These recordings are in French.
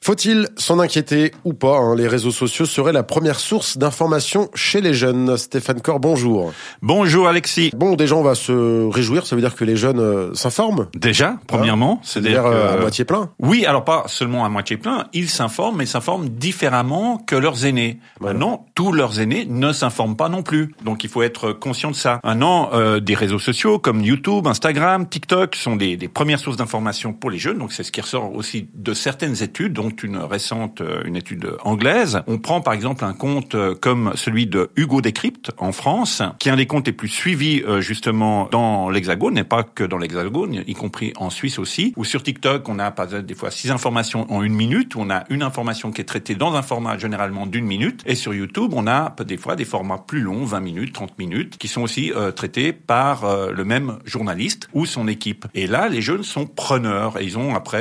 Faut-il s'en inquiéter ou pas, les réseaux sociaux seraient la première source d'information chez les jeunes. Stéphane Corr, bonjour. Bonjour Alexis. Bon, déjà on va se réjouir, ça veut dire que les jeunes s'informent. Déjà, premièrement, c'est-à-dire à moitié plein. Oui, alors pas seulement à moitié plein, ils s'informent, mais ils s'informent différemment que leurs aînés. Voilà. Maintenant, tous leurs aînés ne s'informent pas non plus. Donc il faut être conscient de ça. Maintenant, des réseaux sociaux comme YouTube, Instagram, TikTok sont des premières sources d'information pour les jeunes. Donc c'est ce qui ressort aussi de certaines études, dont une étude anglaise. On prend par exemple un compte comme celui de Hugo Décrypte en France, qui est un des comptes les plus suivis justement dans l'Hexagone, et pas que dans l'Hexagone, y compris en Suisse aussi. Ou sur TikTok, on a par exemple des fois 6 informations en 1 minute, où on a une information qui est traitée dans un format généralement d'1 minute. Et sur YouTube, on a des fois des formats plus longs, 20 minutes, 30 minutes, qui sont aussi traités par le même journaliste ou son équipe. Et là, les jeunes sont preneurs et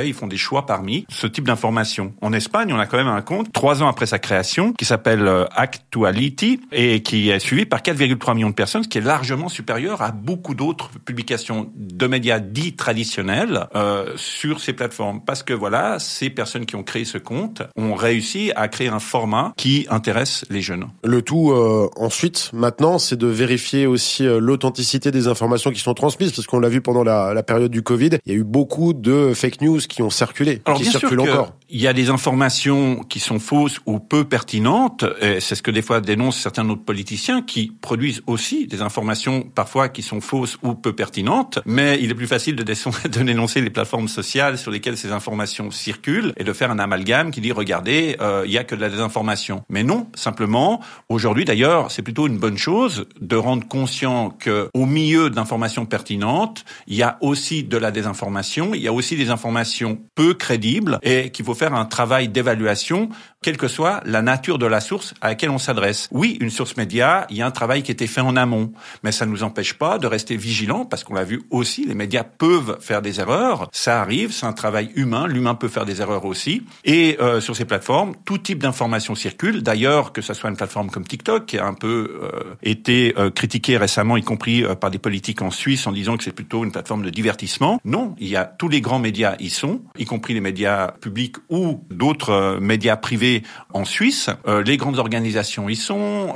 ils font des choix parmi ce type d'informations. En Espagne, on a quand même un compte 3 ans après sa création qui s'appelle Actuality et qui est suivi par 4,3 millions de personnes, ce qui est largement supérieur à beaucoup d'autres publications de médias dits traditionnels sur ces plateformes. Parce que voilà, ces personnes qui ont créé ce compte ont réussi à créer un format qui intéresse les jeunes. Le tout ensuite, maintenant, c'est de vérifier aussi l'authenticité des informations qui sont transmises, parce qu'on l'a vu pendant la période du Covid, il y a eu beaucoup de fake news qui ont circulé, alors, qui circulent encore. Il y a des informations qui sont fausses ou peu pertinentes, et c'est ce que des fois dénoncent certains autres politiciens qui produisent aussi des informations parfois qui sont fausses ou peu pertinentes, mais il est plus facile de dénoncer les plateformes sociales sur lesquelles ces informations circulent et de faire un amalgame qui dit regardez, il y a que de la désinformation. Mais non, simplement, aujourd'hui d'ailleurs, c'est plutôt une bonne chose de rendre conscient que au milieu d'informations pertinentes, il y a aussi de la désinformation, il y a aussi des informations peu crédibles et qu'il faut faire un travail d'évaluation, quelle que soit la nature de la source à laquelle on s'adresse. Oui, une source média, il y a un travail qui a été fait en amont, mais ça ne nous empêche pas de rester vigilants, parce qu'on l'a vu aussi, les médias peuvent faire des erreurs, ça arrive, c'est un travail humain, l'humain peut faire des erreurs aussi, et sur ces plateformes, tout type d'information circule, d'ailleurs, que ça soit une plateforme comme TikTok, qui a un peu été critiquée récemment, y compris par des politiques en Suisse, en disant que c'est plutôt une plateforme de divertissement. Non, il y a tous les grands médias y sont, y compris les médias publics ou d'autres médias privés en Suisse. Les grandes organisations y sont,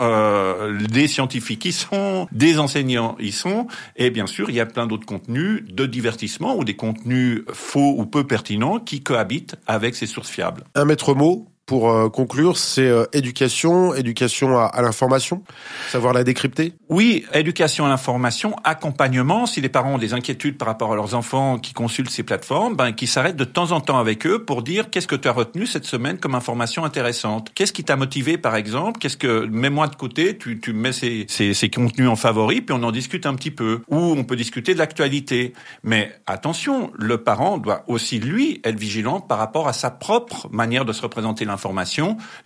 des scientifiques y sont, des enseignants y sont, et bien sûr, il y a plein d'autres contenus de divertissement ou des contenus faux ou peu pertinents qui cohabitent avec ces sources fiables. Un maître mot pour conclure, c'est éducation à l'information, savoir la décrypter. Oui, éducation à l'information, accompagnement. Si les parents ont des inquiétudes par rapport à leurs enfants qui consultent ces plateformes, qui s'arrêtent de temps en temps avec eux pour dire qu'est-ce que tu as retenu cette semaine comme information intéressante. Qu'est-ce qui t'a motivé, par exemple? Mets-moi de côté, tu mets ces contenus en favori, puis on en discute un petit peu. Ou on peut discuter de l'actualité. Mais attention, le parent doit aussi, lui, être vigilant par rapport à sa propre manière de se représenter l'information.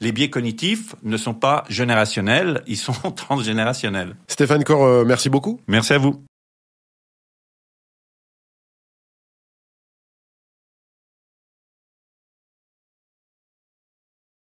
Les biais cognitifs ne sont pas générationnels, ils sont transgénérationnels. Stéphane Corr, merci beaucoup. Merci à vous.